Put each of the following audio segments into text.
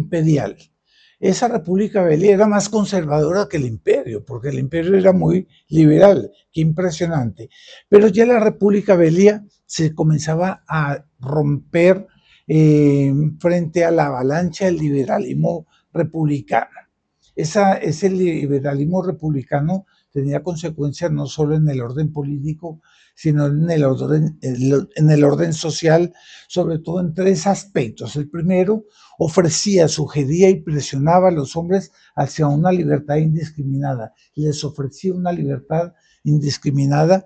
imperial. Esa República Velia era más conservadora que el imperio, porque el imperio era muy liberal, qué impresionante. Pero ya la República Velia se comenzaba a romper frente a la avalancha del liberalismo republicano. Ese liberalismo republicano tenía consecuencias no solo en el orden político, sino en el orden social, sobre todo en tres aspectos. El primero, ofrecía, sugería y presionaba a los hombres hacia una libertad indiscriminada. Les ofrecía una libertad indiscriminada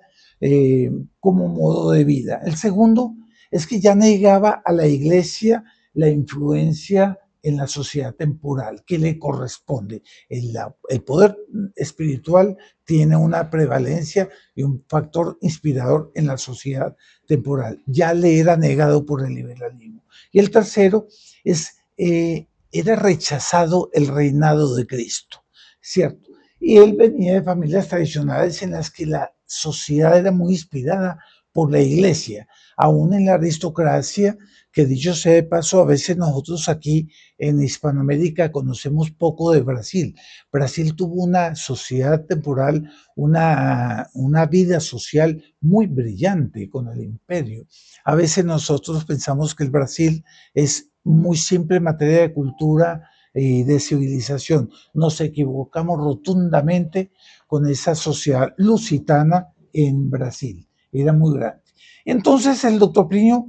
como modo de vida. El segundo es que ya negaba a la iglesia la influencia en la sociedad temporal que le corresponde. El poder espiritual tiene una prevalencia y un factor inspirador en la sociedad temporal. Ya le era negado por el liberalismo. Y el tercero es, era rechazado el reinado de Cristo, ¿cierto? Y él venía de familias tradicionales en las que la sociedad era muy inspirada por la iglesia, aún en la aristocracia, que dicho sea de paso, a veces nosotros aquí en Hispanoamérica conocemos poco de Brasil. Brasil tuvo una sociedad temporal, una vida social muy brillante con el imperio. A veces nosotros pensamos que el Brasil es muy simple en materia de cultura y de civilización. Nos equivocamos rotundamente con esa sociedad lusitana en Brasil. Era muy grande. Entonces el doctor Plinio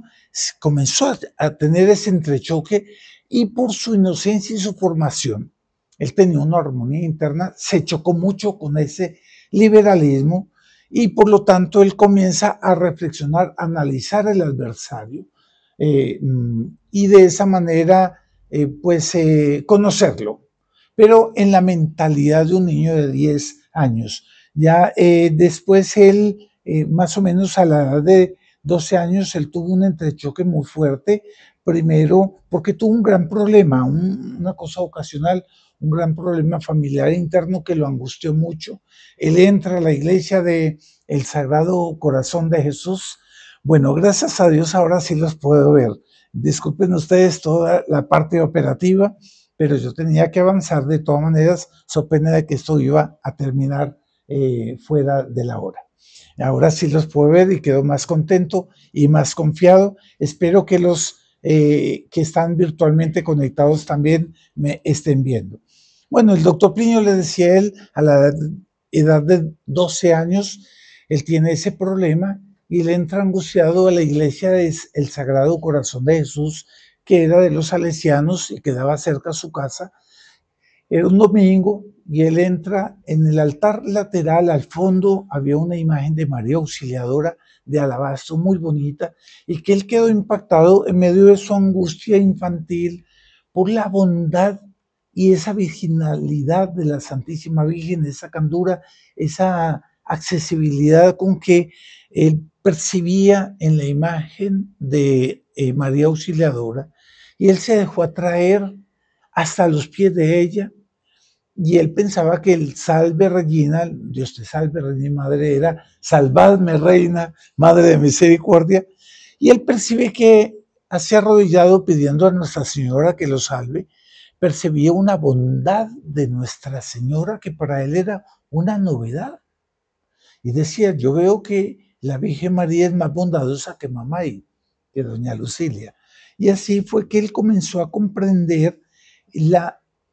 comenzó a tener ese entrechoque y por su inocencia y su formación, él tenía una armonía interna, se chocó mucho con ese liberalismo y por lo tanto él comienza a reflexionar, a analizar el adversario y de esa manera conocerlo, pero en la mentalidad de un niño de 10 años. Ya después él, más o menos a la edad de 12 años, él tuvo un entrechoque muy fuerte, primero porque tuvo un gran problema, una cosa ocasional, un gran problema familiar interno que lo angustió mucho. Él entra a la iglesia de el Sagrado Corazón de Jesús. Bueno, gracias a Dios ahora sí los puedo ver. Disculpen ustedes toda la parte operativa, pero yo tenía que avanzar de todas maneras, so pena de que esto iba a terminar fuera de la hora. Ahora sí los puedo ver y quedo más contento y más confiado. Espero que los que están virtualmente conectados también me estén viendo. Bueno, el doctor Plinio le decía a él, a la edad de 12 años, él tiene ese problema y le entra angustiado a la iglesia del Sagrado Corazón de Jesús, que era de los salesianos y quedaba cerca a su casa. Era un domingo y él entra en el altar lateral, al fondo había una imagen de María Auxiliadora de alabastro muy bonita y que él quedó impactado en medio de su angustia infantil por la bondad y esa virginalidad de la Santísima Virgen, esa candura, esa accesibilidad con que él percibía en la imagen de María Auxiliadora y él se dejó atraer hasta los pies de ella y él pensaba que el salve Regina, Dios te salve Reina Madre, era salvadme Reina, Madre de Misericordia, y él percibe que así arrodillado pidiendo a Nuestra Señora que lo salve, percibía una bondad de Nuestra Señora que para él era una novedad. Y decía, yo veo que la Virgen María es más bondadosa que mamá y que doña Lucilia. Y así fue que él comenzó a comprender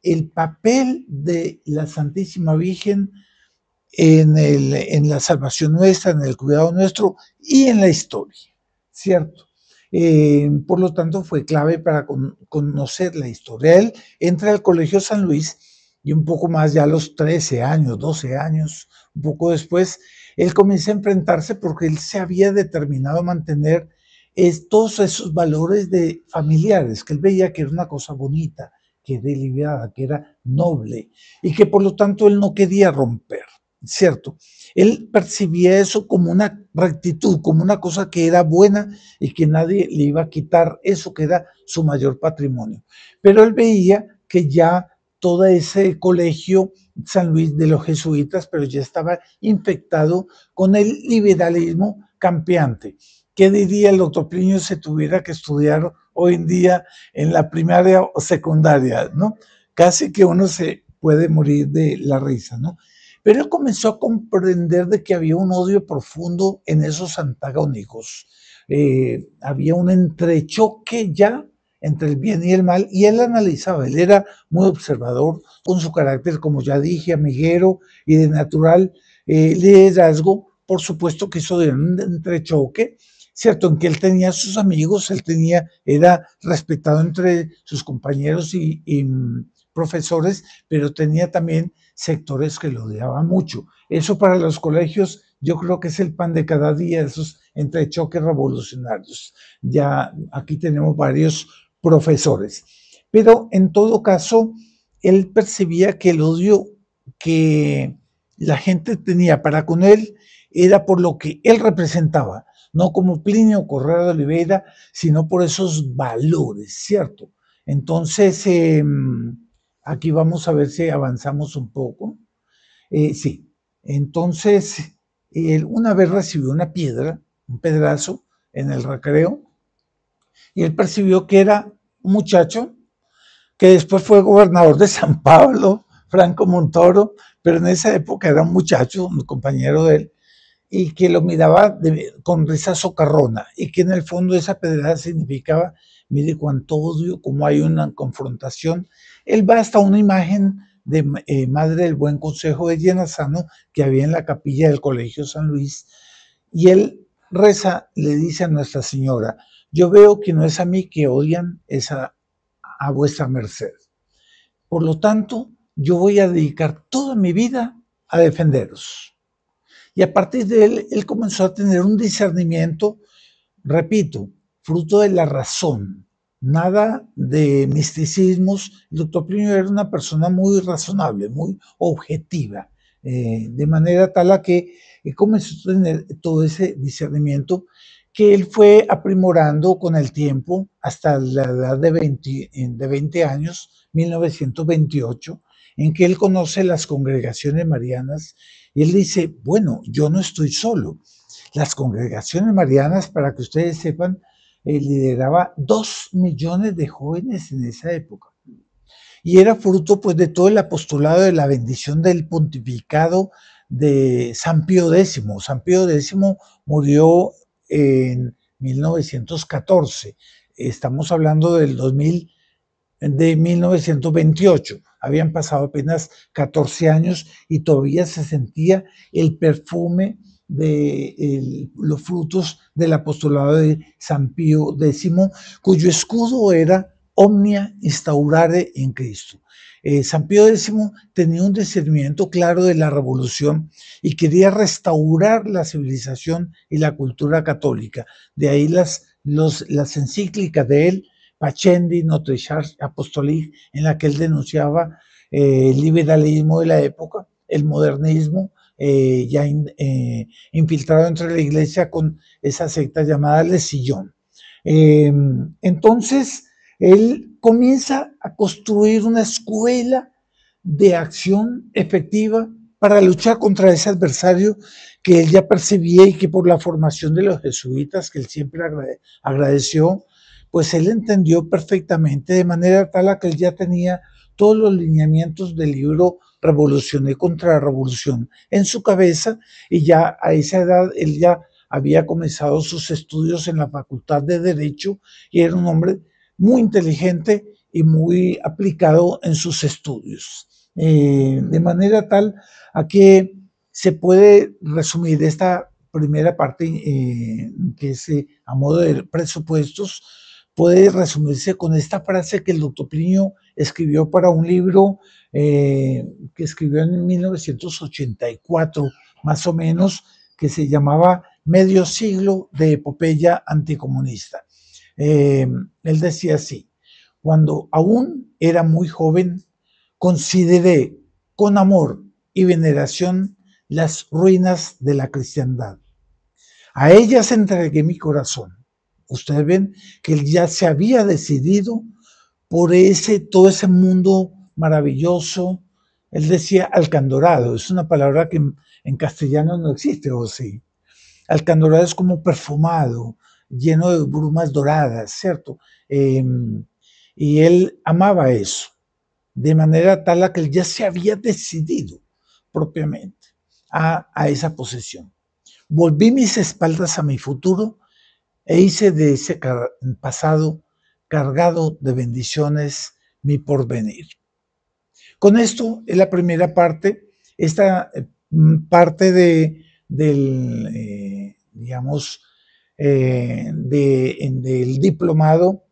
el papel de la Santísima Virgen en la salvación nuestra, en el cuidado nuestro y en la historia, ¿cierto? Por lo tanto, fue clave para conocer la historia. Él entra al Colegio San Luis y un poco más, ya a los 13 años, 12 años, un poco después, él comienza a enfrentarse porque él se había determinado a mantener todos esos valores familiares, que él veía que era una cosa bonita, que era deliberada, que era noble, y que por lo tanto él no quería romper, ¿cierto? Él percibía eso como una rectitud, como una cosa que era buena y que nadie le iba a quitar eso que era su mayor patrimonio. Pero él veía que ya todo ese colegio San Luis de los jesuitas, pero ya estaba infectado con el liberalismo campeante. ¿Qué diría el doctor Plinio si tuviera que estudiar hoy en día en la primaria o secundaria, ¿no? Casi que uno se puede morir de la risa, ¿no? Pero él comenzó a comprender de que había un odio profundo en esos antagónicos. Había un entrechoque ya entre el bien y el mal, y él analizaba, él era muy observador, con su carácter, como ya dije, amiguero y de natural liderazgo, por supuesto que eso de un entrechoque, cierto, en que él tenía sus amigos, era respetado entre sus compañeros y profesores, pero tenía también sectores que lo odiaban mucho. Eso para los colegios yo creo que es el pan de cada día, esos entrechoques revolucionarios. Ya aquí tenemos varios profesores. Pero en todo caso, él percibía que el odio que la gente tenía para con él era por lo que él representaba, no como Plinio Correa de Oliveira, sino por esos valores, ¿cierto? Entonces, aquí vamos a ver si avanzamos un poco. Sí, entonces, él una vez recibió una piedra, un pedazo, en el recreo, y él percibió que era un muchacho que después fue gobernador de San Pablo, Franco Montoro, pero en esa época era un muchacho, un compañero de él, y que lo miraba con risa socarrona, y que en el fondo esa pedrada significaba, mire cuánto odio, cómo hay una confrontación. Él va hasta una imagen de Madre del Buen Consejo de Llenazano que había en la capilla del Colegio San Luis, y él reza, le dice a Nuestra Señora, yo veo que no es a mí que odian, es a vuestra merced. Por lo tanto, yo voy a dedicar toda mi vida a defenderos. Y a partir de él comenzó a tener un discernimiento, repito, fruto de la razón, nada de misticismos. El doctor Plinio era una persona muy razonable, muy objetiva, de manera tal a que comenzó a tener todo ese discernimiento que él fue aprimorando con el tiempo hasta la edad de 20 años, 1928, en que él conoce las congregaciones marianas y él dice, bueno, yo no estoy solo. Las congregaciones marianas, para que ustedes sepan, lideraba 2 millones de jóvenes en esa época. Y era fruto pues de todo el apostolado de la bendición del pontificado de San Pío X. San Pío X murió en 1914. Estamos hablando del 2000, de 1928. Habían pasado apenas 14 años y todavía se sentía el perfume de los frutos del apostolado de San Pío X, cuyo escudo era Omnia instaurare in Cristo. San Pío X tenía un discernimiento claro de la revolución y quería restaurar la civilización y la cultura católica. De ahí las encíclicas de él, Pacendi, Notre Charge Apostolique, en la que él denunciaba el liberalismo de la época, el modernismo, infiltrado entre la iglesia con esa secta llamada Le Sillón. Entonces, él comienza a construir una escuela de acción efectiva para luchar contra ese adversario que él ya percibía y que por la formación de los jesuitas, que él siempre agradeció, pues él entendió perfectamente, de manera tal a que él ya tenía todos los lineamientos del libro Revolución y Contrarrevolución en su cabeza, y ya a esa edad él ya había comenzado sus estudios en la Facultad de Derecho y era un hombre muy inteligente y muy aplicado en sus estudios. De manera tal a que se puede resumir esta primera parte, que es a modo de presupuestos, puede resumirse con esta frase que el doctor Plinio escribió para un libro que escribió en 1984, más o menos, que se llamaba Medio siglo de epopeya anticomunista. Él decía así, cuando aún era muy joven, consideré con amor y veneración las ruinas de la cristiandad. A ellas entregué mi corazón. Ustedes ven que él ya se había decidido por todo ese mundo maravilloso. Él decía alcandorado, es una palabra que en castellano no existe, ¿o sí? Alcandorado es como perfumado, lleno de brumas doradas, ¿cierto? Y él amaba eso, de manera tal a que él ya se había decidido propiamente a esa posesión. Volví mis espaldas a mi futuro e hice de ese pasado cargado de bendiciones mi porvenir. Con esto es la primera parte, esta parte del, digamos, del diplomado.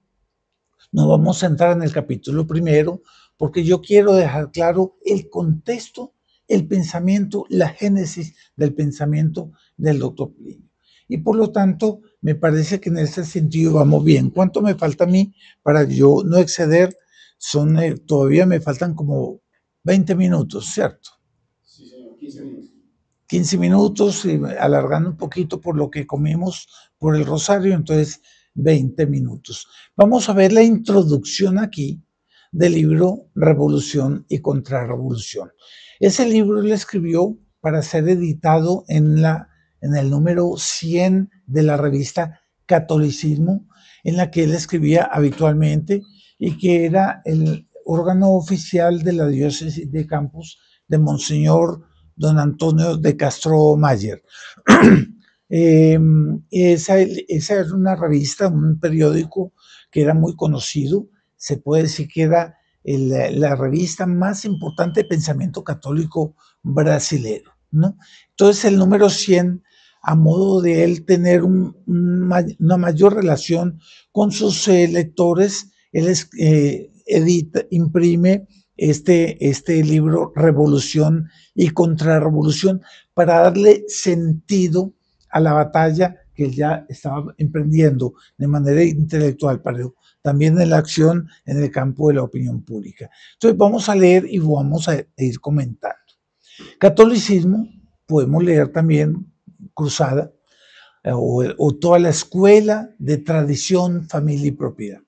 Nos vamos a entrar en el capítulo primero porque yo quiero dejar claro el contexto, el pensamiento, la génesis del pensamiento del doctor Plinio. Y por lo tanto, me parece que en ese sentido vamos bien. ¿Cuánto me falta a mí para yo no exceder? Todavía me faltan como 20 minutos, ¿cierto? Sí, señor, 15 minutos. 15 minutos, alargando un poquito por lo que comimos por el rosario, entonces 20 minutos. Vamos a ver la introducción aquí del libro Revolución y Contrarrevolución. Ese libro lo escribió para ser editado en el número 100 de la revista Catolicismo, en la que él escribía habitualmente y que era el órgano oficial de la diócesis de Campos de Monseñor don Antonio de Castro Mayer. Esa era una revista, un periódico que era muy conocido, se puede decir que era la revista más importante de pensamiento católico brasilero, ¿no? Entonces el número 100, a modo de él tener una mayor relación con sus lectores, él imprime este libro Revolución y Contrarrevolución para darle sentido a la batalla que él ya estaba emprendiendo de manera intelectual, pero también en la acción en el campo de la opinión pública. Entonces vamos a leer y vamos a ir comentando. Catolicismo, podemos leer también Cruzada, o toda la escuela de tradición, familia y propiedad.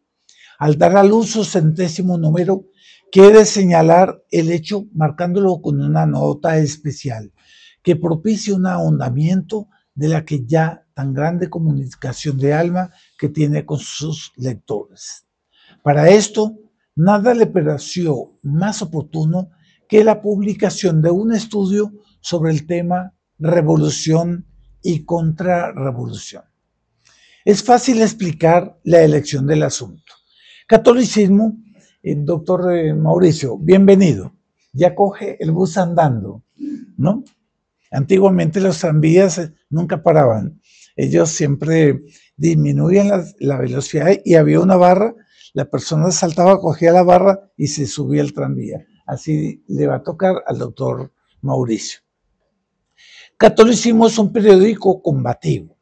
Al dar a luz su centésimo número, quiere señalar el hecho marcándolo con una nota especial que propicia un ahondamiento de la que ya tan grande comunicación de alma que tiene con sus lectores. Para esto, nada le pareció más oportuno que la publicación de un estudio sobre el tema revolución y contrarrevolución. Es fácil explicar la elección del asunto. Catolicismo, doctor Mauricio, bienvenido. Ya coge el bus andando, ¿no? Antiguamente los tranvías nunca paraban. Ellos siempre disminuían la velocidad y había una barra, la persona saltaba, cogía la barra y se subía al tranvía. Así le va a tocar al doctor Mauricio. Catolicismo es un periódico combativo.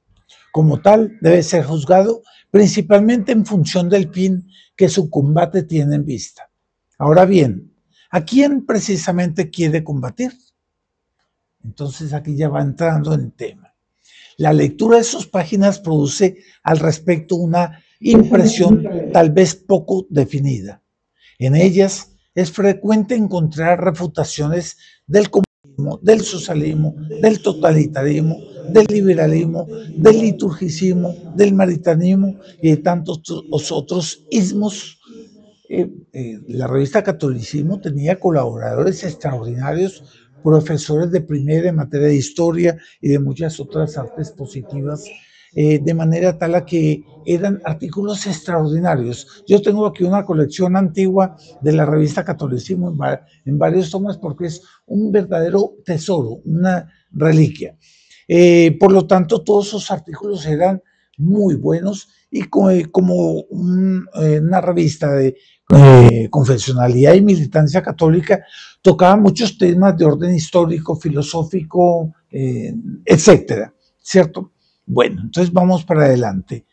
Como tal, debe ser juzgado principalmente en función del fin que su combate tiene en vista. Ahora bien, ¿a quién precisamente quiere combatir? Entonces aquí ya va entrando en el tema. La lectura de sus páginas produce al respecto una impresión tal vez poco definida. En ellas es frecuente encontrar refutaciones del comunismo, del socialismo, del totalitarismo, del liberalismo, del liturgicismo, del maritanismo y de tantos otros ismos. La revista Catolicismo tenía colaboradores extraordinarios, profesores de primera en materia de historia y de muchas otras artes positivas, de manera tal a que eran artículos extraordinarios. Yo tengo aquí una colección antigua de la revista Catolicismo en varios tomas porque es un verdadero tesoro, una reliquia. Por lo tanto, todos esos artículos eran muy buenos y como una revista de confesionalidad y militancia católica, tocaba muchos temas de orden histórico, filosófico, etcétera, ¿cierto? Bueno, entonces vamos para adelante.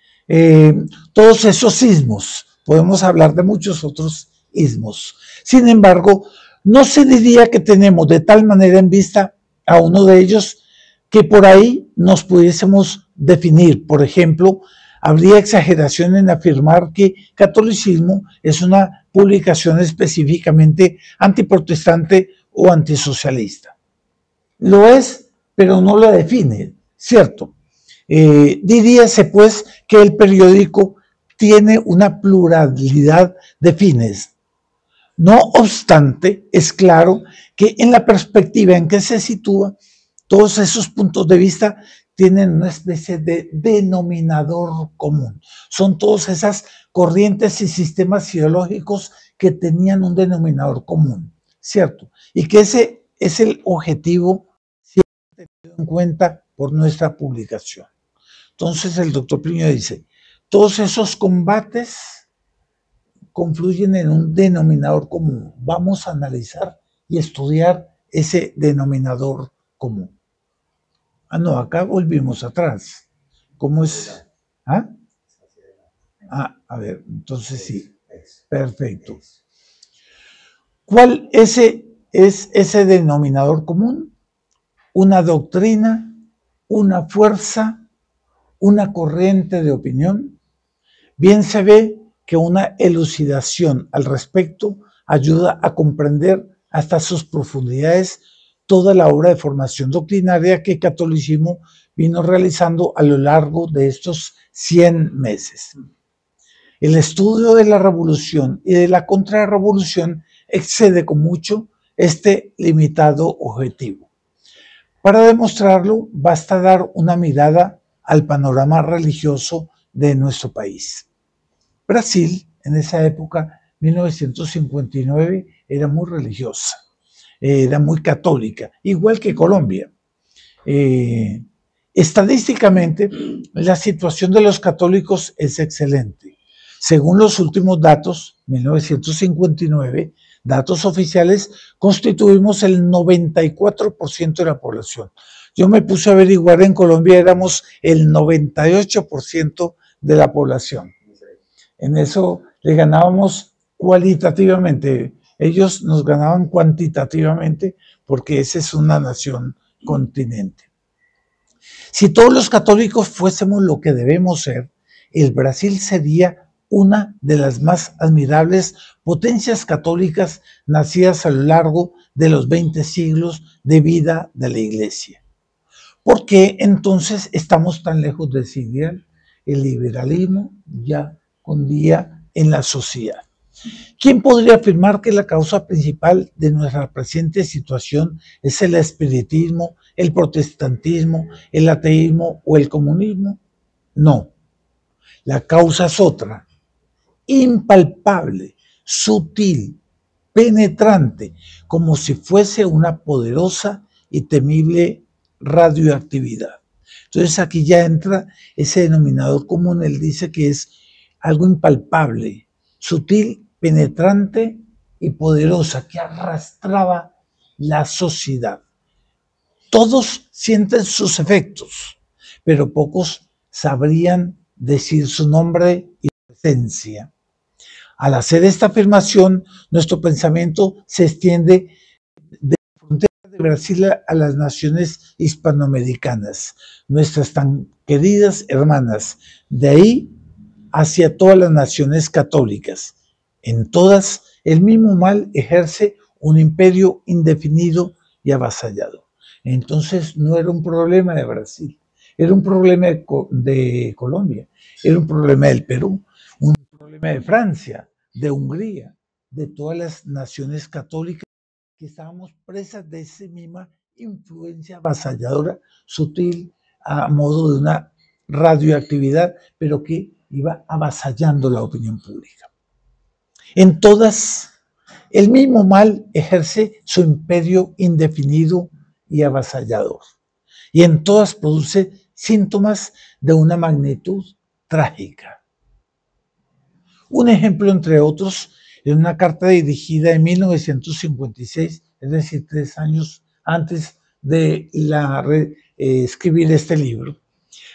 Todos esos ismos, podemos hablar de muchos otros ismos. Sin embargo, no se diría que tenemos de tal manera en vista a uno de ellos que por ahí nos pudiésemos definir. Por ejemplo, habría exageración en afirmar que catolicismo es una publicación específicamente antiprotestante o antisocialista. Lo es, pero no lo define, ¿cierto? Diríase pues que el periódico tiene una pluralidad de fines. No obstante, es claro que en la perspectiva en que se sitúa, todos esos puntos de vista tienen una especie de denominador común. Son todas esas corrientes y sistemas ideológicos que tenían un denominador común, ¿cierto? Y que ese es el objetivo siempre tenido en cuenta por nuestra publicación. Entonces el doctor Priño dice, todos esos combates confluyen en un denominador común. Vamos a analizar y estudiar ese denominador común. Ah, no, acá volvimos atrás. ¿Cómo es? ¿Ah? A ver, entonces sí. Perfecto. ¿Cuál es ese denominador común? Una doctrina, una fuerza, una corriente de opinión. Bien se ve que una elucidación al respecto ayuda a comprender hasta sus profundidades toda la obra de formación doctrinaria que el catolicismo vino realizando a lo largo de estos 100 meses. El estudio de la revolución y de la contrarrevolución excede con mucho este limitado objetivo. Para demostrarlo, basta dar una mirada al panorama religioso de nuestro país. Brasil, en esa época, 1959, era muy religiosa, era muy católica, igual que Colombia. Estadísticamente, la situación de los católicos es excelente. Según los últimos datos, 1959, datos oficiales, constituimos el 94% de la población. Yo me puse a averiguar, en Colombia éramos el 98% de la población. En eso le ganábamos cualitativamente, ellos nos ganaban cuantitativamente porque esa es una nación continente. Si todos los católicos fuésemos lo que debemos ser, el Brasil sería una de las más admirables potencias católicas nacidas a lo largo de los 20 siglos de vida de la Iglesia. ¿Por qué entonces estamos tan lejos de ese ideal? El liberalismo ya condía en la sociedad. ¿Quién podría afirmar que la causa principal de nuestra presente situación es el espiritismo, el protestantismo, el ateísmo o el comunismo? No. La causa es otra, impalpable, sutil, penetrante, como si fuese una poderosa y temible radioactividad. Entonces aquí ya entra ese denominador común, él dice que es algo impalpable, sutil, penetrante y poderosa, que arrastraba la sociedad. Todos sienten sus efectos, pero pocos sabrían decir su nombre y presencia. Al hacer esta afirmación, nuestro pensamiento se extiende de la frontera de Brasil a las naciones hispanoamericanas, nuestras tan queridas hermanas, de ahí hacia todas las naciones católicas. En todas, el mismo mal ejerce un imperio indefinido y avasallado. Entonces no era un problema de Brasil, era un problema de Colombia, era un problema del Perú, un problema de Francia, de Hungría, de todas las naciones católicas que estábamos presas de esa misma influencia avasalladora, sutil, a modo de una radioactividad, pero que iba avasallando la opinión pública. En todas, el mismo mal ejerce su imperio indefinido y avasallador. Y en todas produce síntomas de una magnitud trágica. Un ejemplo, entre otros, en una carta dirigida en 1956, es decir, 3 años antes de escribir este libro.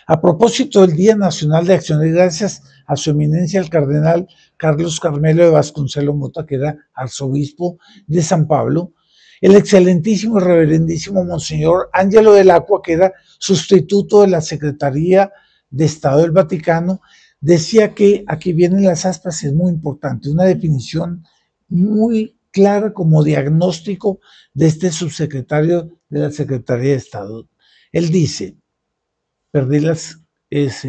A propósito del Día Nacional de Acción de Gracias a su eminencia el cardenal Carlos Carmelo de Vasconcelos Mota, que era arzobispo de San Pablo, el excelentísimo y reverendísimo Monseñor Ángelo del Acqua, que era sustituto de la Secretaría de Estado del Vaticano, decía que, aquí vienen las aspas, es muy importante, una definición muy clara como diagnóstico de este subsecretario de la Secretaría de Estado. Él dice, perdí las es,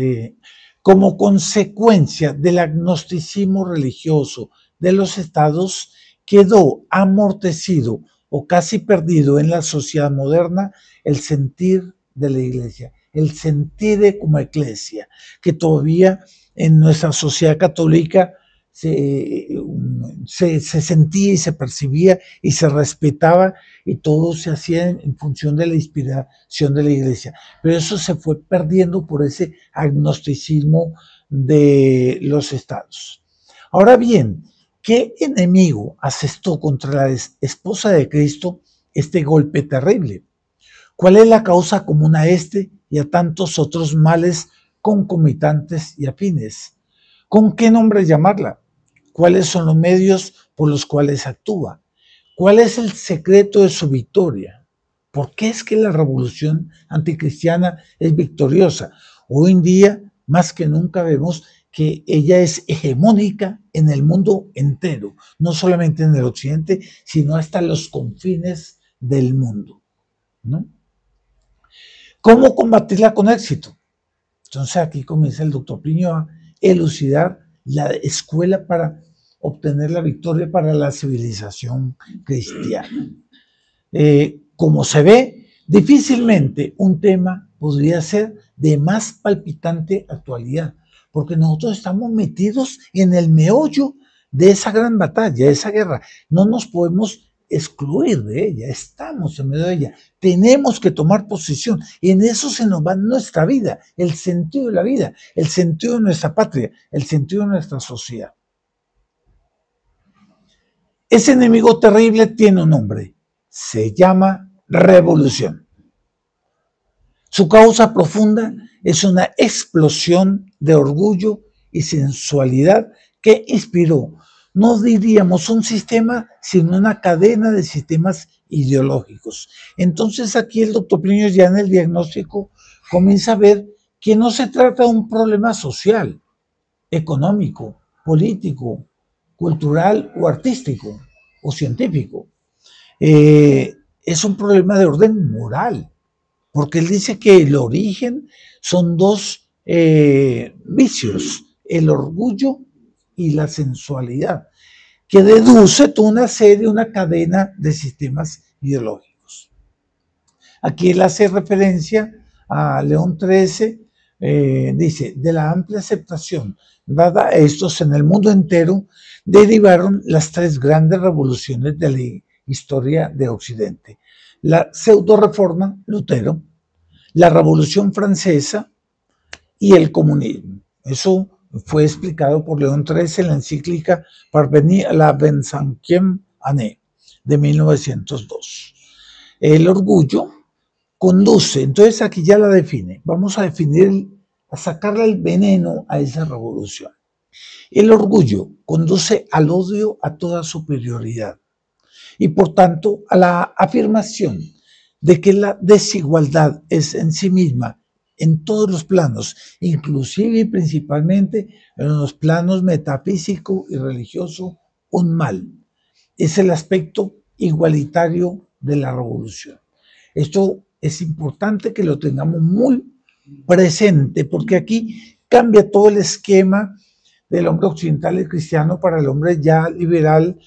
como consecuencia del agnosticismo religioso de los estados, quedó amortecido o casi perdido en la sociedad moderna el sentir de la iglesia, el sentir como iglesia, que todavía en nuestra sociedad católica se sentía y se percibía y se respetaba y todo se hacía en función de la inspiración de la iglesia. Pero eso se fue perdiendo por ese agnosticismo de los estados. Ahora bien, ¿qué enemigo asestó contra la esposa de Cristo este golpe terrible? ¿Cuál es la causa común a este y a tantos otros males concomitantes y afines? ¿Con qué nombre llamarla? ¿Cuáles son los medios por los cuales actúa? ¿Cuál es el secreto de su victoria? ¿Por qué es que la revolución anticristiana es victoriosa? Hoy en día, más que nunca, vemos que ella es hegemónica en el mundo entero, no solamente en el occidente, sino hasta los confines del mundo, ¿no? ¿Cómo combatirla con éxito? Entonces aquí comienza el doctor Plinio a elucidar la escuela para obtener la victoria para la civilización cristiana. Como se ve, difícilmente un tema podría ser de más palpitante actualidad, porque nosotros estamos metidos en el meollo de esa gran batalla, de esa guerra. No nos podemos excluir de ella, estamos en medio de ella, tenemos que tomar posición y en eso se nos va nuestra vida, el sentido de la vida, el sentido de nuestra patria, el sentido de nuestra sociedad. Ese enemigo terrible tiene un nombre, se llama revolución. Su causa profunda es una explosión de orgullo y sensualidad que inspiró, no diríamos un sistema, sino una cadena de sistemas ideológicos. Entonces aquí el doctor Plinio ya en el diagnóstico comienza a ver que no se trata de un problema social, económico, político, cultural o artístico o científico. Es un problema de orden moral, porque él dice que el origen son dos vicios, el orgullo y la sensualidad, que deduce toda una serie, una cadena de sistemas ideológicos. Aquí él hace referencia a León XIII, dice, de la amplia aceptación dada a estos en el mundo entero, derivaron las tres grandes revoluciones de la historia de Occidente. La pseudo-reforma, Lutero, la Revolución Francesa y el comunismo. Eso fue explicado por León XIII en la encíclica Parvenir à la 25e année de 1902. El orgullo conduce, entonces aquí ya la define, vamos a definir, a sacarle el veneno a esa revolución. El orgullo conduce al odio a toda superioridad y por tanto a la afirmación de que la desigualdad es en sí misma, en todos los planos, inclusive y principalmente en los planos metafísico y religioso, un mal. Es el aspecto igualitario de la revolución. Esto es importante que lo tengamos muy presente, porque aquí cambia todo el esquema del hombre occidental y cristiano para el hombre ya liberal,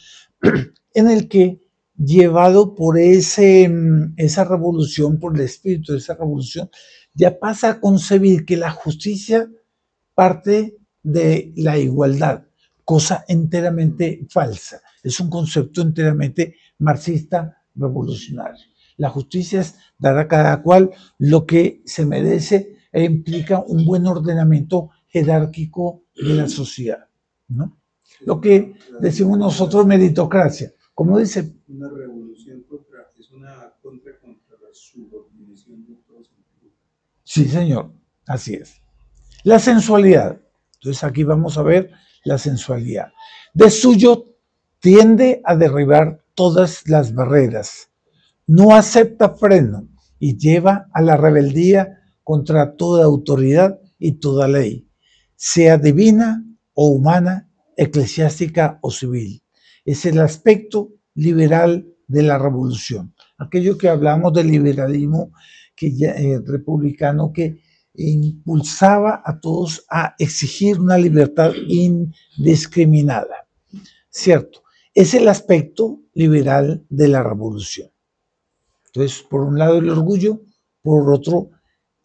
en el que, llevado por esa revolución, por el espíritu de esa revolución, ya pasa a concebir que la justicia parte de la igualdad, cosa enteramente falsa. Es un concepto enteramente marxista revolucionario. La justicia es dar a cada cual lo que se merece e implica un buen ordenamiento jerárquico de la sociedad, ¿no? Lo que decimos nosotros meritocracia. ¿Cómo dice? Una revolución es una contra la subordinación de todo sentido. Sí, señor, así es. La sensualidad. Entonces aquí vamos a ver la sensualidad. De suyo tiende a derribar todas las barreras. No acepta freno y lleva a la rebeldía contra toda autoridad y toda ley, sea divina o humana, eclesiástica o civil. Es el aspecto liberal de la revolución. Aquello que hablamos del liberalismo republicano que impulsaba a todos a exigir una libertad indiscriminada, ¿cierto? Es el aspecto liberal de la revolución. Entonces, por un lado el orgullo, por otro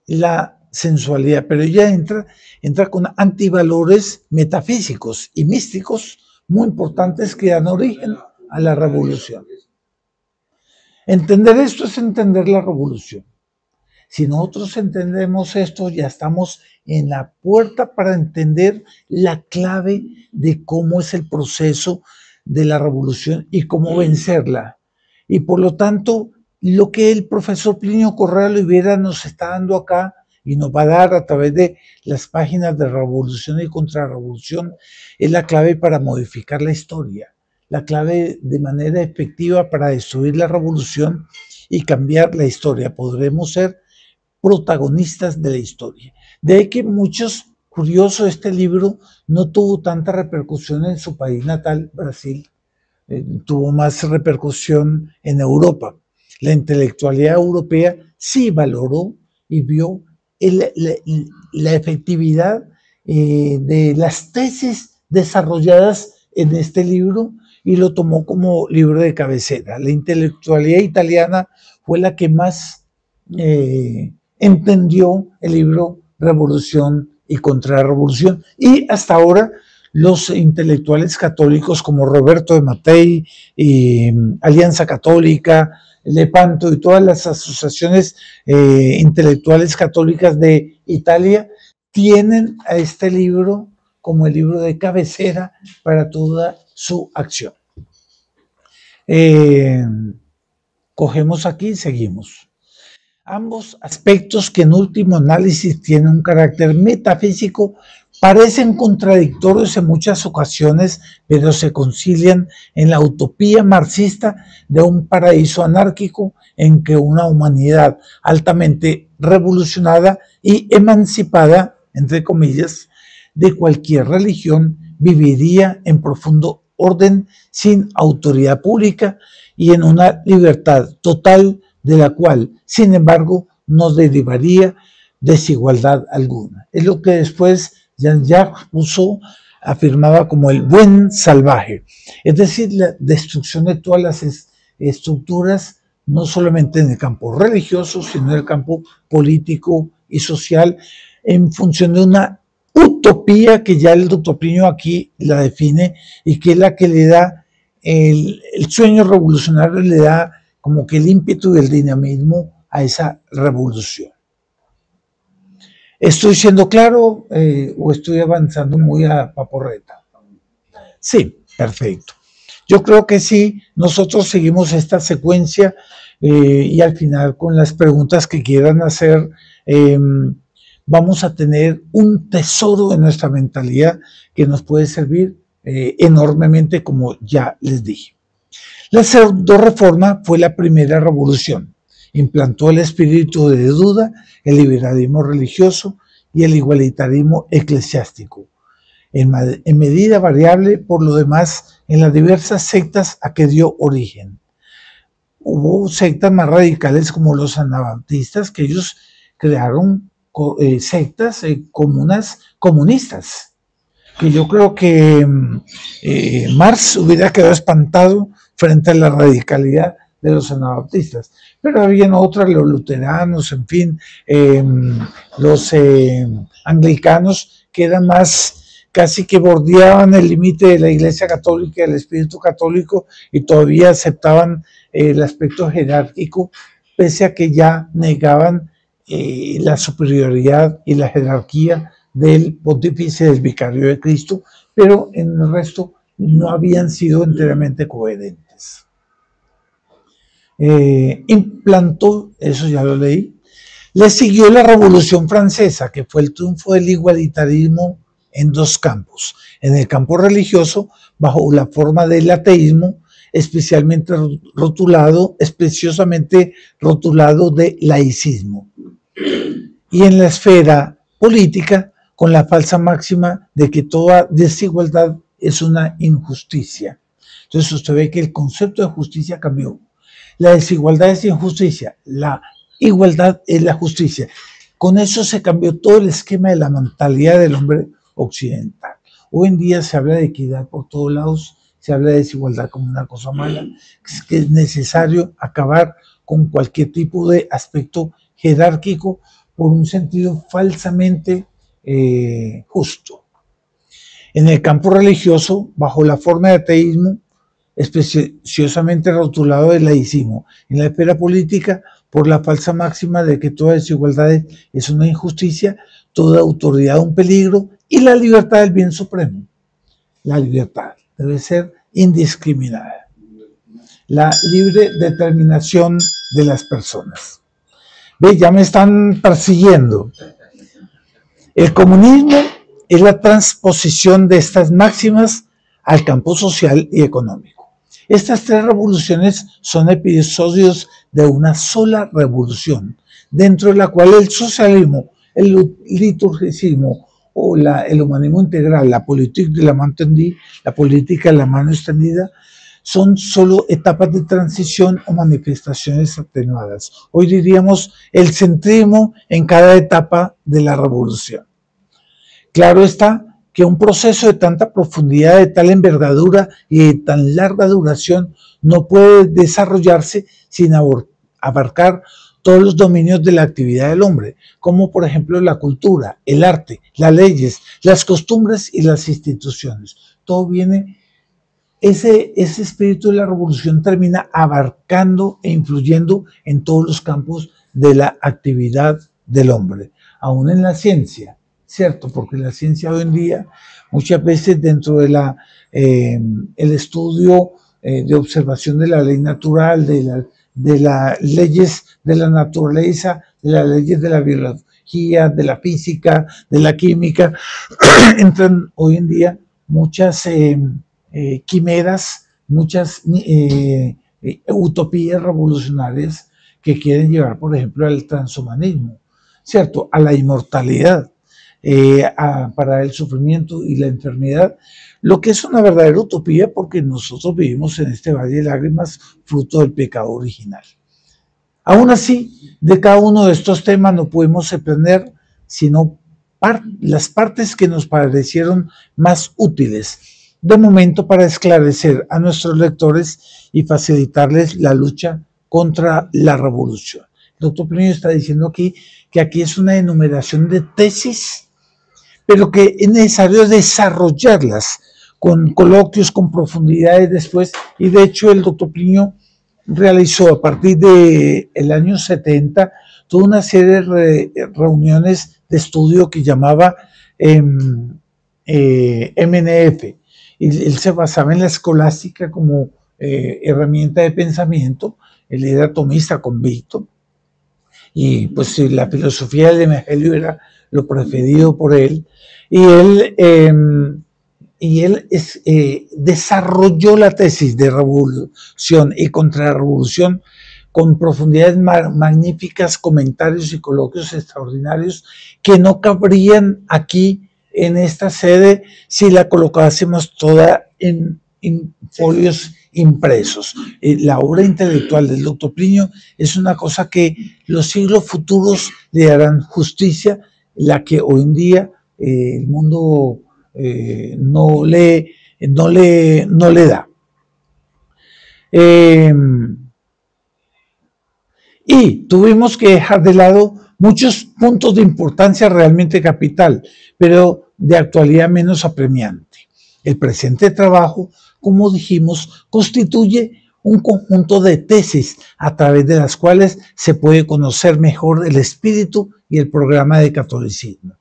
la sensualidad, pero ella entra con antivalores metafísicos y místicos muy importantes que dan origen a la revolución. Entender esto es entender la revolución. Si nosotros entendemos esto, ya estamos en la puerta para entender la clave de cómo es el proceso de la revolución y cómo vencerla. Y por lo tanto, lo que el profesor Plinio Correa Olivera nos está dando acá y nos va a dar a través de las páginas de revolución y contrarrevolución es la clave para modificar la historia, la clave de manera efectiva para destruir la revolución y cambiar la historia. Podremos ser protagonistas de la historia. De ahí que muchos, curioso, este libro no tuvo tanta repercusión en su país natal, Brasil, tuvo más repercusión en Europa. La intelectualidad europea sí valoró y vio la efectividad de las tesis desarrolladas en este libro y lo tomó como libro de cabecera. La intelectualidad italiana fue la que más entendió el libro Revolución y Contrarrevolución, y hasta ahora los intelectuales católicos como Roberto de Mattei, Alianza Católica, Lepanto y todas las asociaciones intelectuales católicas de Italia tienen a este libro como el libro de cabecera para toda su acción. Cogemos aquí y seguimos. Ambos aspectos, que en último análisis tienen un carácter metafísico, parecen contradictorios en muchas ocasiones, pero se concilian en la utopía marxista de un paraíso anárquico en que una humanidad altamente revolucionada y emancipada, entre comillas, de cualquier religión, viviría en profundo orden, sin autoridad pública y en una libertad total, de la cual, sin embargo, no derivaría desigualdad alguna. Es lo que después Jean-Jacques Rousseau afirmaba como el buen salvaje, es decir, la destrucción de todas las estructuras, no solamente en el campo religioso, sino en el campo político y social, en función de una utopía que ya el doctor Plinio aquí la define y que es la que le da el sueño revolucionario, le da como que el ímpetu y el dinamismo a esa revolución. ¿Estoy siendo claro o estoy avanzando muy a paporreta? Sí, perfecto. Yo creo que sí, nosotros seguimos esta secuencia y al final con las preguntas que quieran hacer, vamos a tener un tesoro en nuestra mentalidad que nos puede servir enormemente, como ya les dije. La pseudo-reforma fue la primera revolución. Implantó el espíritu de duda, el liberalismo religioso y el igualitarismo eclesiástico, en medida variable por lo demás en las diversas sectas a que dio origen. Hubo sectas más radicales como los anabaptistas, que ellos crearon sectas, comunas comunistas, que yo creo que Marx hubiera quedado espantado frente a la radicalidad de los anabaptistas. Pero habían otras, los luteranos, en fin, los anglicanos, que eran más, casi que bordeaban el límite de la Iglesia Católica, del espíritu católico, y todavía aceptaban el aspecto jerárquico, pese a que ya negaban la superioridad y la jerarquía del pontífice, del vicario de Cristo, pero en el resto no habían sido enteramente coherentes. Implantó, eso ya lo leí, le siguió la Revolución Francesa, que fue el triunfo del igualitarismo en dos campos. En el campo religioso, bajo la forma del ateísmo, especialmente rotulado, especiosamente rotulado de laicismo. Y en la esfera política, con la falsa máxima de que toda desigualdad es una injusticia. Entonces usted ve que el concepto de justicia cambió. La desigualdad es injusticia, la igualdad es la justicia. Con eso se cambió todo el esquema de la mentalidad del hombre occidental. Hoy en día se habla de equidad por todos lados, se habla de desigualdad como una cosa mala, que es necesario acabar con cualquier tipo de aspecto jerárquico por un sentido falsamente justo. En el campo religioso, bajo la forma de ateísmo, especiosamente rotulado de laicismo. En la esfera política, por la falsa máxima de que toda desigualdad es una injusticia, toda autoridad un peligro y la libertad del bien supremo. La libertad debe ser indiscriminada. La libre determinación de las personas. Ve, ya me están persiguiendo. El comunismo es la transposición de estas máximas al campo social y económico. Estas tres revoluciones son episodios de una sola revolución, dentro de la cual el socialismo, el liturgicismo o el humanismo integral, la política de la mano tendida, la política de la mano extendida, son solo etapas de transición o manifestaciones atenuadas. Hoy diríamos el centrismo en cada etapa de la revolución. Claro está que un proceso de tanta profundidad, de tal envergadura y de tan larga duración no puede desarrollarse sin abarcar todos los dominios de la actividad del hombre, como por ejemplo la cultura, el arte, las leyes, las costumbres y las instituciones. Todo viene, ese espíritu de la revolución termina abarcando e influyendo en todos los campos de la actividad del hombre, aún en la ciencia. ¿Cierto? Porque la ciencia hoy en día, muchas veces dentro de el estudio de observación de la ley natural, de las leyes de la naturaleza, de las leyes de la biología, de la física, de la química, entran hoy en día muchas quimeras, muchas utopías revolucionarias que quieren llevar, por ejemplo, al transhumanismo, ¿cierto? A la inmortalidad. Para el sufrimiento y la enfermedad, lo que es una verdadera utopía porque nosotros vivimos en este valle de lágrimas fruto del pecado original. Aún así, de cada uno de estos temas no podemos aprender sino las partes que nos parecieron más útiles de momento para esclarecer a nuestros lectores y facilitarles la lucha contra la revolución. El doctor Plinio está diciendo aquí que aquí es una enumeración de tesis, pero que es necesario desarrollarlas con coloquios, con profundidades después, y de hecho el doctor Plinio realizó a partir del año 70 toda una serie de reuniones de estudio que llamaba MNF, y él se basaba en la escolástica como herramienta de pensamiento. Él era atomista convicto, y pues la filosofía del evangelio era lo preferido por él, y él desarrolló la tesis de revolución y contrarrevolución con profundidades magníficas, comentarios y coloquios extraordinarios que no cabrían aquí en esta sede si la colocásemos toda en folios impresos. La obra intelectual del doctor Plinio es una cosa que los siglos futuros le harán justicia, la que hoy en día el mundo no le da. Y tuvimos que dejar de lado muchos puntos de importancia realmente capital, pero de actualidad menos apremiante. El presente trabajo, como dijimos, constituye un conjunto de tesis a través de las cuales se puede conocer mejor el espíritu y el programa de catolicismo.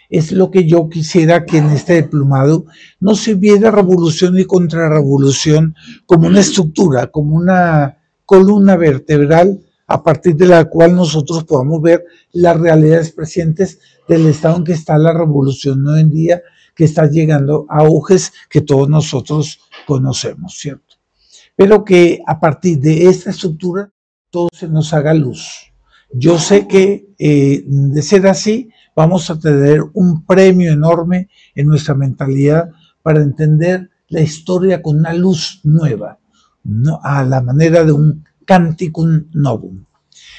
Es lo que yo quisiera que en este diplomado no se viera revolución y contrarrevolución como una estructura, como una columna vertebral a partir de la cual nosotros podamos ver las realidades presentes del estado en que está la revolución hoy en día, que está llegando a auges que todos nosotros conocemos, ¿cierto? Pero que a partir de esta estructura todo se nos haga luz. Yo sé que de ser así vamos a tener un premio enorme en nuestra mentalidad para entender la historia con una luz nueva, ¿no? A la manera de un canticum novum.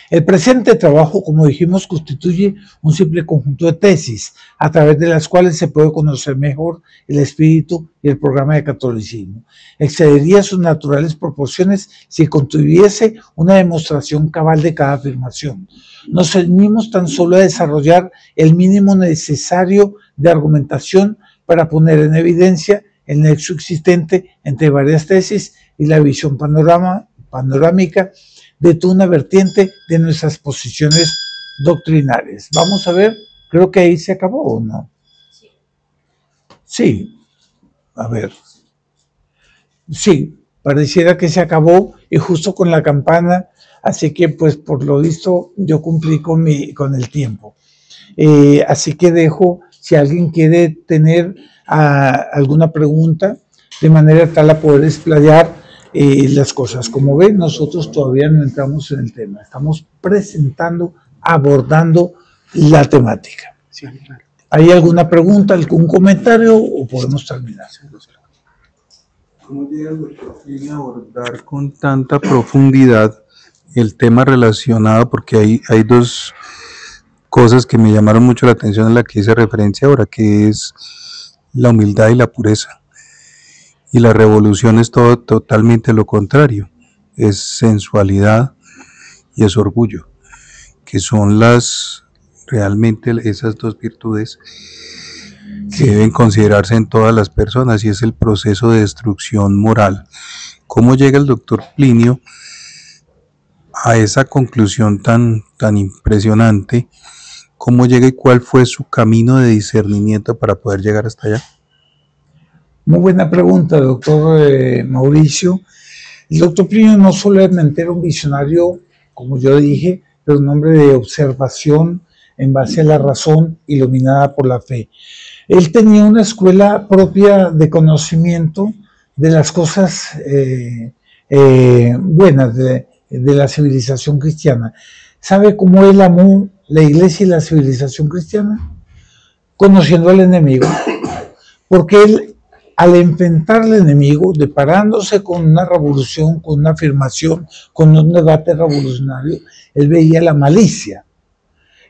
El presente trabajo, como dijimos, constituye un simple conjunto de tesis, a través de las cuales se puede conocer mejor el espíritu y el programa de catolicismo. Excedería sus naturales proporciones si contuviese una demostración cabal de cada afirmación. Nos ceñimos tan solo a desarrollar el mínimo necesario de argumentación para poner en evidencia el nexo existente entre varias tesis y la visión panorámica de toda una vertiente de nuestras posiciones doctrinales. Vamos a ver, creo que ahí se acabó, ¿o no? Sí, a ver. Sí, pareciera que se acabó y justo con la campana, así que pues por lo visto yo cumplí con el tiempo. Así que dejo, si alguien quiere tener alguna pregunta, de manera tal a poder explayar las cosas. Como ven, nosotros todavía no entramos en el tema, estamos presentando, abordando la temática. Sí, claro. ¿Hay alguna pregunta, algún comentario o podemos terminar? ¿Cómo llega el doctor Plinio a abordar con tanta profundidad el tema relacionado? Porque hay dos cosas que me llamaron mucho la atención en la que hice referencia ahora, que es la humildad y la pureza. Y la revolución es todo totalmente lo contrario, es sensualidad y es orgullo, que son realmente esas dos virtudes que deben considerarse en todas las personas, y es el proceso de destrucción moral. ¿Cómo llega el doctor Plinio a esa conclusión tan impresionante? ¿Cómo llega y cuál fue su camino de discernimiento para poder llegar hasta allá? Muy buena pregunta, doctor Mauricio. El doctor Plinio no solamente era un visionario, como yo dije, pero un hombre de observación en base a la razón, iluminada por la fe. Él tenía una escuela propia de conocimiento de las cosas buenas de la civilización cristiana. ¿Sabe cómo él amó la iglesia y la civilización cristiana? Conociendo al enemigo. Porque él, al enfrentar al enemigo, deparándose con una revolución, con una afirmación, con un debate revolucionario, él veía la malicia.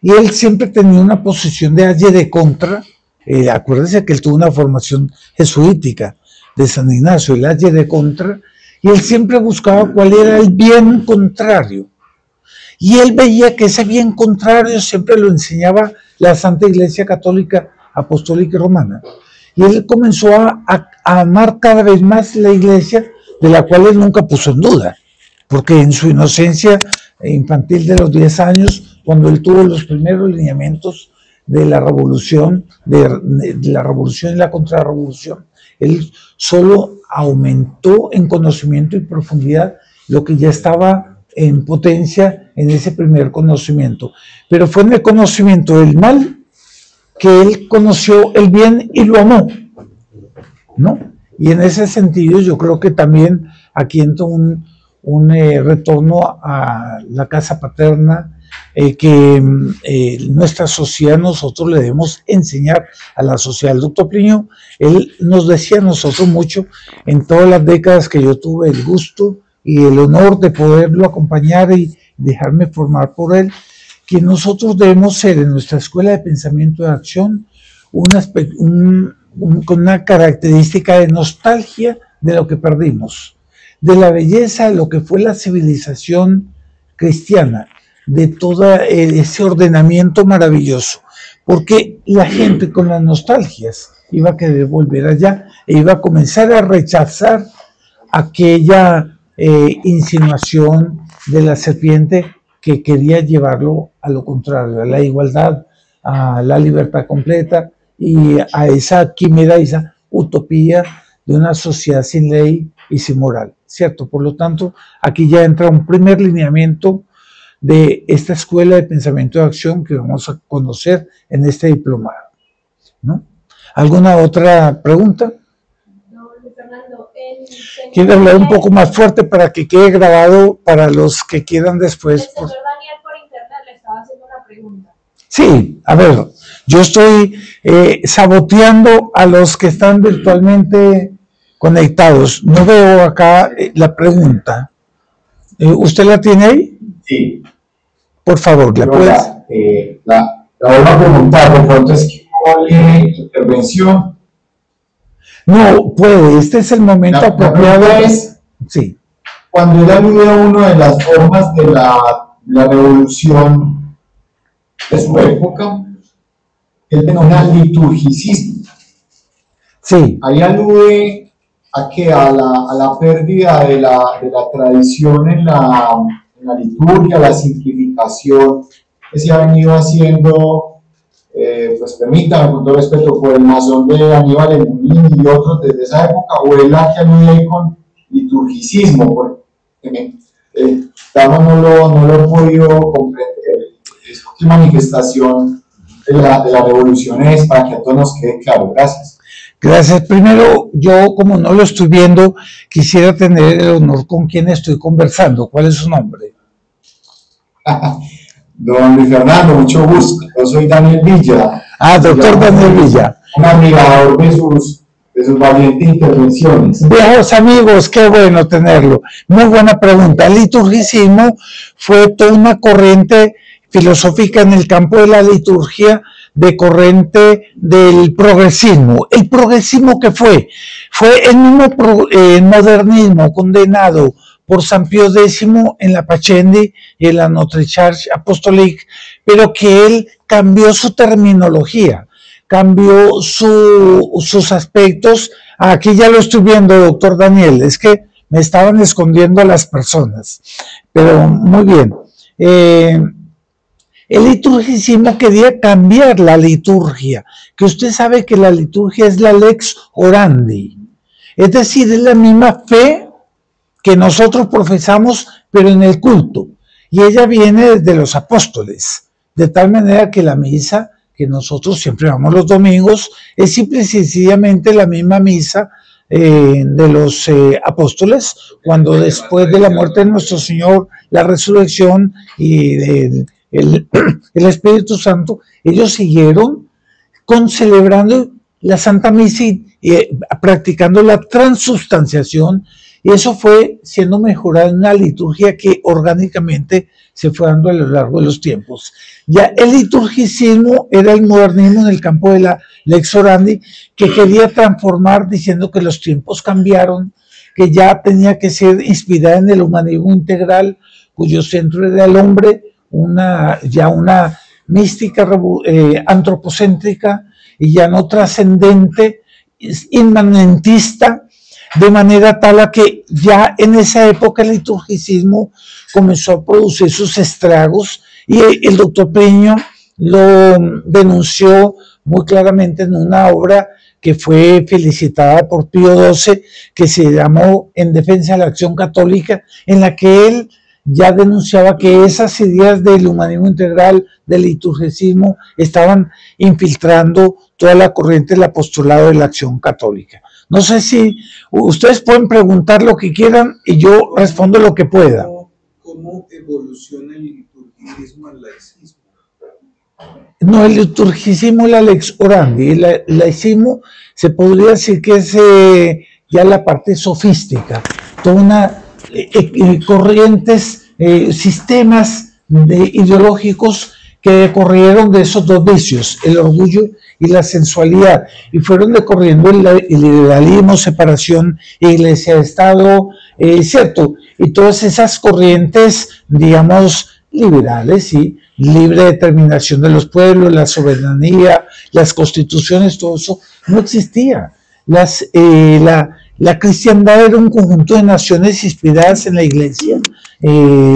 Y él siempre tenía una posición de aye de contra. Acuérdense que él tuvo una formación jesuítica de San Ignacio, el aye de contra, y él siempre buscaba cuál era el bien contrario. Y él veía que ese bien contrario siempre lo enseñaba la Santa Iglesia Católica, Apostólica y Romana. Y él comenzó a amar cada vez más la iglesia, de la cual él nunca puso en duda, porque en su inocencia infantil de los 10 años, cuando él tuvo los primeros lineamientos de la revolución, de la revolución y la contrarrevolución, él solo aumentó en conocimiento y profundidad lo que ya estaba en potencia en ese primer conocimiento. Pero fue en el conocimiento del mal que él conoció el bien y lo amó, ¿no? Y en ese sentido yo creo que también aquí entra un retorno a la casa paterna, que nuestra sociedad, nosotros le debemos enseñar a la sociedad. El doctor Plinio, él nos decía a nosotros mucho, en todas las décadas que yo tuve el gusto y el honor de poderlo acompañar y dejarme formar por él, que nosotros debemos ser en nuestra escuela de pensamiento de acción con una característica de nostalgia de lo que perdimos, de la belleza de lo que fue la civilización cristiana, de todo ese ordenamiento maravilloso, porque la gente con las nostalgias iba a querer volver allá e iba a comenzar a rechazar aquella insinuación de la serpiente que quería llevarlo a lo contrario, a la igualdad, a la libertad completa y a esa quimera, esa utopía de una sociedad sin ley y sin moral, ¿cierto? Por lo tanto, aquí ya entra un primer lineamiento de esta escuela de pensamiento de acción que vamos a conocer en este diplomado, ¿no? ¿Alguna otra pregunta? No, Fernando, ¿Quiere hablar un poco más fuerte para que quede grabado para los que quieran después? El señor Daniel por internet le estaba haciendo una pregunta. Sí, a ver, yo estoy saboteando a los que están virtualmente conectados. No veo acá la pregunta. ¿Usted la tiene ahí? Sí. Por favor, ¿la puedes? La vuelvo a preguntar, de pronto es que intervención. No, puede, este es el momento apropiado. Sí. Cuando él alude a una de las formas de la revolución de su época, él denomina liturgicismo. Sí. Ahí alude a que a la pérdida de la tradición en la liturgia, la simplificación que se ha venido haciendo, pues permítame con todo respeto, por el masón de Aníbal Emulín y otros desde esa época, o él la que alude con liturgicismo, porque no lo he podido comprender. Es una manifestación de la revolución es para que a todos nos quede claro. Gracias. Gracias. Primero, yo como no lo estoy viendo, quisiera tener el honor con quien estoy conversando. ¿Cuál es su nombre? Don Luis Fernando, mucho gusto. Yo soy Daniel Villa. Doctor Daniel Villa. Un admirador de sus valientes intervenciones. Viejos amigos, qué bueno tenerlo. Muy buena pregunta. El liturgicismo fue toda una corriente filosófica en el campo de la liturgia, de corriente del progresismo. ¿El progresismo qué fue? Fue el mismo modernismo condenado por San Pío X en la Pacendi y en la Notre Charge Apostolique, pero que él cambió su terminología, cambió sus aspectos. Aquí ya lo estoy viendo, doctor Daniel, es que me estaban escondiendo a las personas, pero muy bien. El liturgicismo quería cambiar la liturgia, que usted sabe que la liturgia es la lex orandi, es decir, es la misma fe que nosotros profesamos, pero en el culto, y ella viene desde los apóstoles, de tal manera que la misa que nosotros siempre vamos los domingos es simple y sencillamente la misma misa de los apóstoles, cuando después de la muerte de nuestro Señor, la resurrección y el Espíritu Santo, ellos siguieron celebrando la Santa Misa y practicando la transubstanciación, y eso fue siendo mejorada en una liturgia que orgánicamente se fue dando a lo largo de los tiempos. Ya el liturgicismo era el modernismo en el campo de la lex orandi, que quería transformar diciendo que los tiempos cambiaron, que ya tenía que ser inspirada en el humanismo integral, cuyo centro era el hombre, una mística antropocéntrica y ya no trascendente, inmanentista, de manera tal a que ya en esa época el liturgicismo comenzó a producir sus estragos, y el doctor Peño lo denunció muy claramente en una obra que fue felicitada por Pío XII, que se llamó En defensa de la acción católica, en la que él ya denunciaba que esas ideas del humanismo integral, del liturgicismo, estaban infiltrando toda la corriente del apostolado de la acción católica. No sé si ustedes pueden preguntar lo que quieran y yo respondo lo que pueda. ¿Cómo evoluciona el liturgicismo al laicismo? No, el liturgicismo es la lex orandi. El laicismo se podría decir que es ya la parte sofística, toda una corrientes, sistemas ideológicos que decorrieron de esos dos vicios, el orgullo y la sensualidad, y fueron decorriendo el liberalismo, separación iglesia-estado, ¿cierto? Y todas esas corrientes, digamos, liberales, ¿sí? Libre determinación de los pueblos, la soberanía, las constituciones, todo eso no existía. La cristiandad era un conjunto de naciones inspiradas en la iglesia,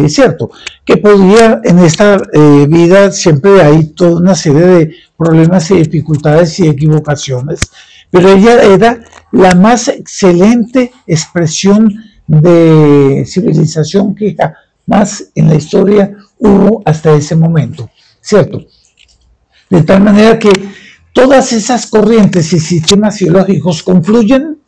¿cierto? Que podía, en esta vida siempre hay toda una serie de problemas y dificultades y equivocaciones, pero ella era la más excelente expresión de civilización que jamás en la historia hubo hasta ese momento, ¿cierto? De tal manera que todas esas corrientes y sistemas ideológicos confluyen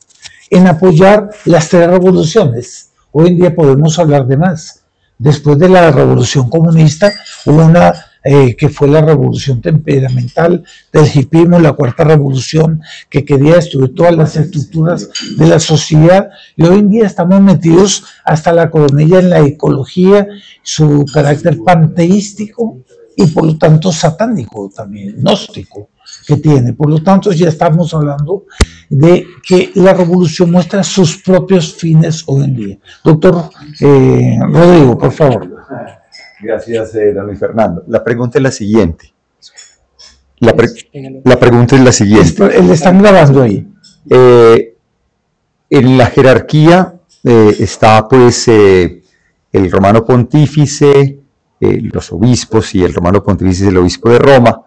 en apoyar las tres revoluciones. Hoy en día podemos hablar de más. Después de la revolución comunista hubo una que fue la revolución temperamental del hipismo, la cuarta revolución que quería destruir todas las estructuras de la sociedad, y hoy en día estamos metidos hasta la coronilla en la ecología, su carácter panteístico y por lo tanto satánico también, gnóstico que tiene. Por lo tanto ya estamos hablando de que la revolución muestra sus propios fines hoy en día. Doctor Rodrigo, por favor. Gracias, don Luis Fernando. La pregunta es la siguiente. La pregunta es la siguiente. Le están grabando ahí. En la jerarquía está pues el romano pontífice, los obispos y el romano pontífice, el obispo de Roma,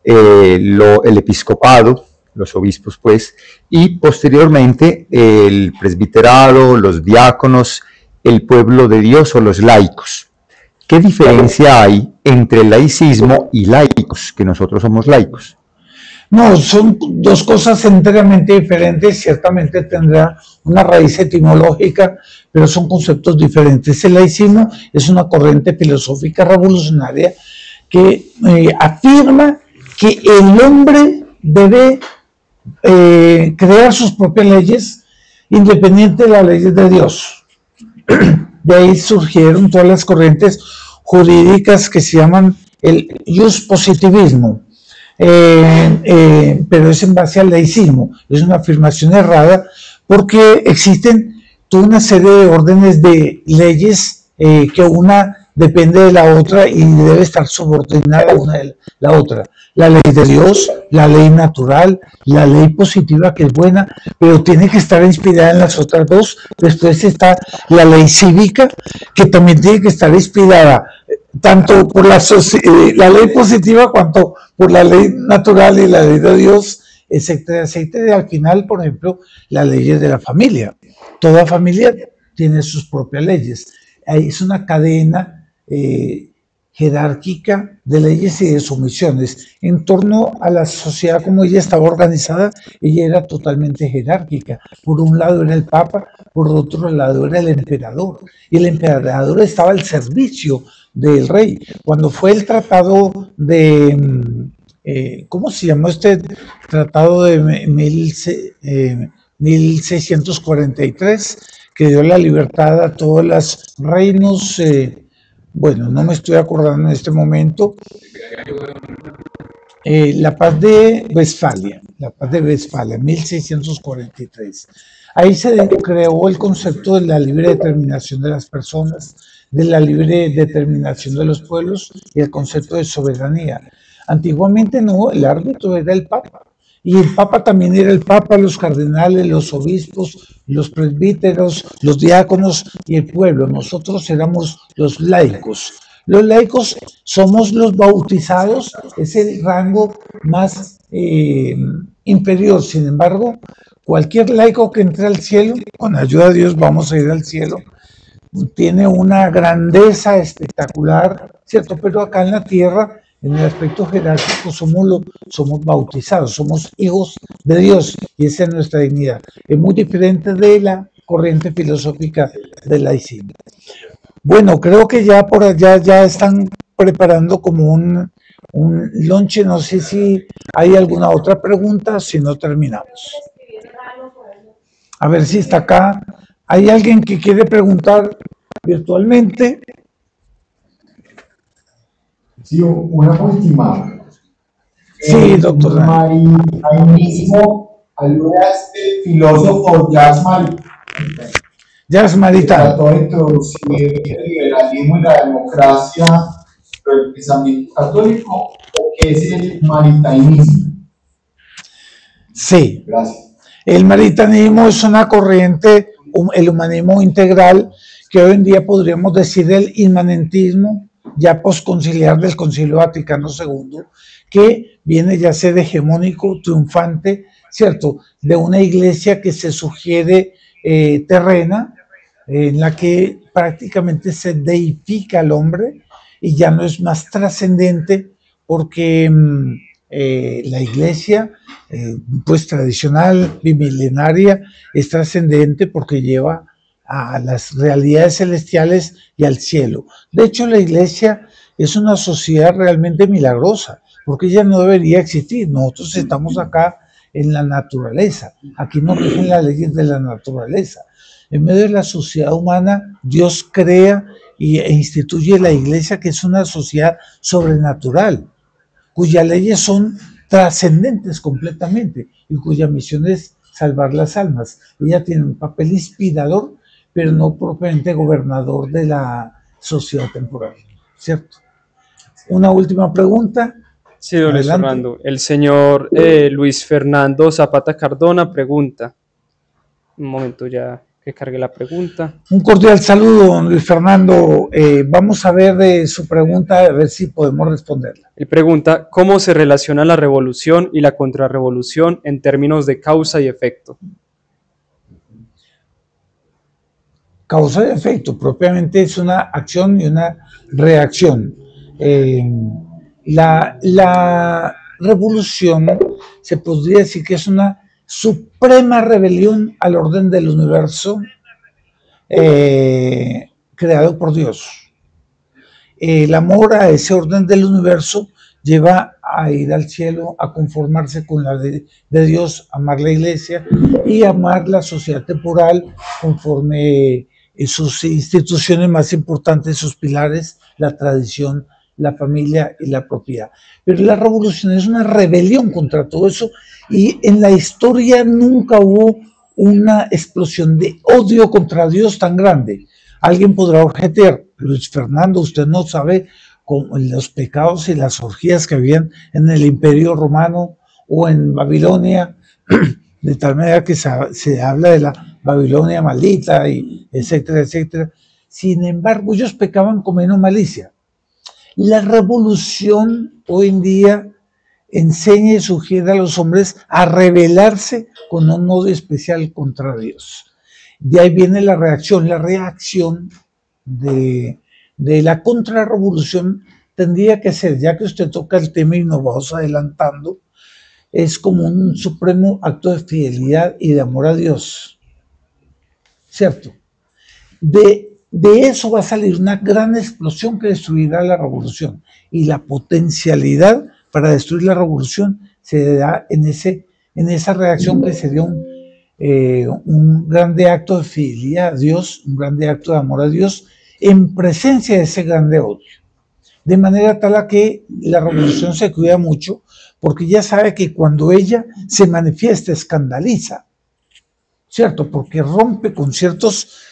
el episcopado, los obispos pues, y posteriormente el presbiterado, los diáconos, el pueblo de Dios o los laicos. ¿Qué diferencia hay entre laicismo y laicos, que nosotros somos laicos? No, son dos cosas enteramente diferentes, ciertamente tendrá una raíz etimológica, pero son conceptos diferentes. El laicismo es una corriente filosófica revolucionaria que afirma que el hombre debe crear sus propias leyes independiente de las leyes de Dios. De ahí surgieron todas las corrientes jurídicas que se llaman el positivismo, pero es en base al laicismo. Es una afirmación errada porque existen toda una serie de órdenes de leyes que una depende de la otra y debe estar subordinada una de la otra. La ley de Dios, la ley natural, la ley positiva que es buena, pero tiene que estar inspirada en las otras dos. Después está la ley cívica, que también tiene que estar inspirada tanto por la ley positiva cuanto por la ley natural y la ley de Dios, etcétera, etcétera. Y al final, por ejemplo, las leyes de la familia. Toda familia tiene sus propias leyes. Es una cadena jerárquica de leyes y de sumisiones. En torno a la sociedad como ella estaba organizada, ella era totalmente jerárquica. Por un lado era el Papa, por otro lado era el emperador. Y el emperador estaba al servicio del rey. Cuando fue el tratado de, ¿cómo se llamó este tratado de 1643? Que dio la libertad a todos los reinos, bueno, no me estoy acordando en este momento, la paz de Westfalia, 1643. Ahí se creó el concepto de la libre determinación de las personas, de la libre determinación de los pueblos y el concepto de soberanía. Antiguamente no, el árbitro era el Papa. Y el Papa también era el Papa, los cardenales, los obispos, los presbíteros, los diáconos y el pueblo. Nosotros éramos los laicos. Los laicos somos los bautizados, es el rango más inferior. Sin embargo, cualquier laico que entre al cielo, con ayuda de Dios vamos a ir al cielo, tiene una grandeza espectacular, ¿cierto? Pero acá en la tierra, en el aspecto jerárquico, somos bautizados, somos hijos de Dios y esa es nuestra dignidad. Es muy diferente de la corriente filosófica del laicismo. Bueno, creo que ya por allá ya están preparando como un lonche. No sé si hay alguna otra pregunta, si no terminamos. A ver si está acá. ¿Hay alguien que quiere preguntar virtualmente? Sí, una última. Sí, doctor. Ahí mismo alude a este filósofo Jacques Maritain. Trató de introducir el liberalismo y la democracia, pero el pensamiento católico, ¿o qué es el maritainismo? Sí. Gracias. El maritanismo es una corriente, el humanismo integral, que hoy en día podríamos decir el inmanentismo, ya posconciliar del Concilio Vaticano II, que viene ya a ser hegemónico, triunfante, ¿cierto? De una iglesia que se sugiere terrena, en la que prácticamente se deifica al hombre y ya no es más trascendente porque la iglesia, pues tradicional, bimilenaria, es trascendente porque lleva a las realidades celestiales y al cielo. De hecho, la iglesia es una sociedad realmente milagrosa, porque ella no debería existir. Nosotros estamos acá en la naturaleza, aquí no rigen las leyes de la naturaleza. En medio de la sociedad humana, Dios crea e instituye la iglesia, que es una sociedad sobrenatural, cuyas leyes son trascendentes completamente y cuya misión es salvar las almas. Ella tiene un papel inspirador, pero no propiamente gobernador de la sociedad temporal, ¿cierto? Una última pregunta. Sí, don Luis Adelante. Fernando. El señor Luis Fernando Zapata Cardona pregunta. Un momento ya que cargue la pregunta. Un cordial saludo, don Luis Fernando. Vamos a ver su pregunta, a ver si podemos responderla. Él pregunta, ¿cómo se relaciona la revolución y la contrarrevolución en términos de causa y efecto? Causa y efecto, propiamente es una acción y una reacción. La revolución se podría decir que es una suprema rebelión al orden del universo creado por Dios. El amor a ese orden del universo lleva a ir al cielo, a conformarse con la de Dios, amar la iglesia y amar la sociedad temporal conforme sus instituciones más importantes, sus pilares, la tradición, la familia y la propiedad. Pero la revolución es una rebelión contra todo eso, y en la historia nunca hubo una explosión de odio contra Dios tan grande. Alguien podrá objetar, Luis Fernando, usted no sabe los pecados y las orgías que habían en el Imperio Romano o en Babilonia, de tal manera que se habla de la Babilonia maldita, y etcétera, etcétera. Sin embargo, ellos pecaban con menos malicia. La revolución hoy en día enseña y sugiere a los hombres a rebelarse con un odio especial contra Dios. De ahí viene la reacción. La reacción de la contrarrevolución tendría que ser, ya que usted toca el tema y nos vamos adelantando, es como un supremo acto de fidelidad y de amor a Dios, ¿cierto? De eso va a salir una gran explosión que destruirá la revolución, y la potencialidad para destruir la revolución se da en esa reacción que sería un grande acto de fidelidad a Dios, un grande acto de amor a Dios, en presencia de ese grande odio. De manera tal a que la revolución se cuida mucho, porque ya sabe que cuando ella se manifiesta, escandaliza, ¿cierto? Porque rompe con ciertos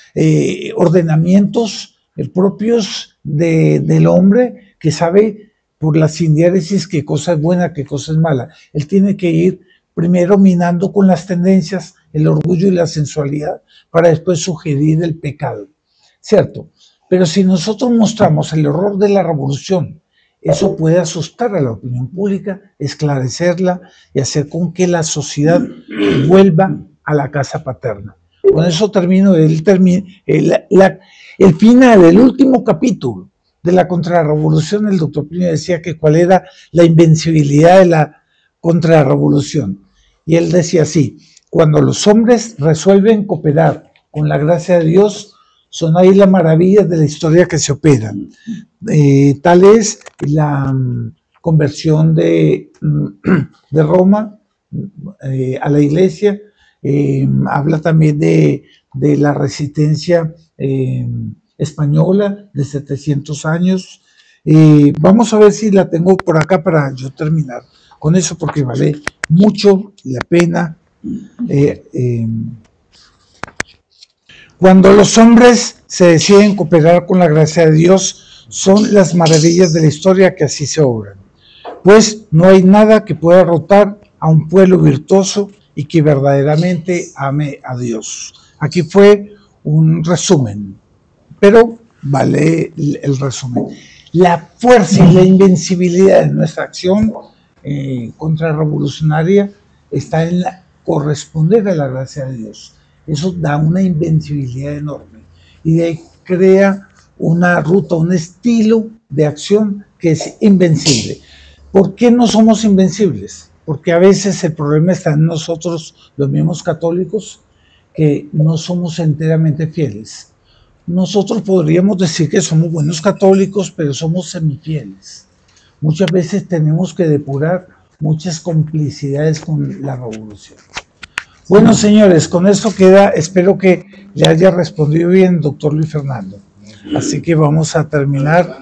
ordenamientos propios del hombre, que sabe por la sindiéresis qué cosa es buena, qué cosa es mala. Él tiene que ir primero minando con las tendencias, el orgullo y la sensualidad, para después sugerir el pecado, ¿cierto? Pero si nosotros mostramos el horror de la revolución, eso puede asustar a la opinión pública, esclarecerla y hacer con que la sociedad vuelva a la casa paterna. Con eso termino el final del último capítulo de la contrarrevolución. El doctor Plinio decía que cuál era la invencibilidad de la contrarrevolución. Y él decía así: cuando los hombres resuelven cooperar con la gracia de Dios, son ahí las maravillas de la historia que se operan. Tal es la conversión de Roma a la iglesia. Habla también de la resistencia española de 700 años. Vamos a ver si la tengo por acá para yo terminar con eso, porque vale mucho la pena. Cuando los hombres se deciden cooperar con la gracia de Dios, son las maravillas de la historia que así se obran. Pues no hay nada que pueda derrotar a un pueblo virtuoso y que verdaderamente ame a Dios. Aquí fue un resumen, pero vale el resumen. La fuerza y la invencibilidad de nuestra acción contrarrevolucionaria está en corresponder a la gracia de Dios. Eso da una invencibilidad enorme, y de ahí crea una ruta, un estilo de acción que es invencible. ¿Por qué no somos invencibles? Porque a veces el problema está en nosotros, los mismos católicos, que no somos enteramente fieles. nosotros podríamos decir que somos buenos católicos, pero somos semifieles. Muchas veces tenemos que depurar muchas complicidades con la revolución. Bueno, señores, con esto queda, espero que le haya respondido bien, doctor Luis Fernando. Así que vamos a terminar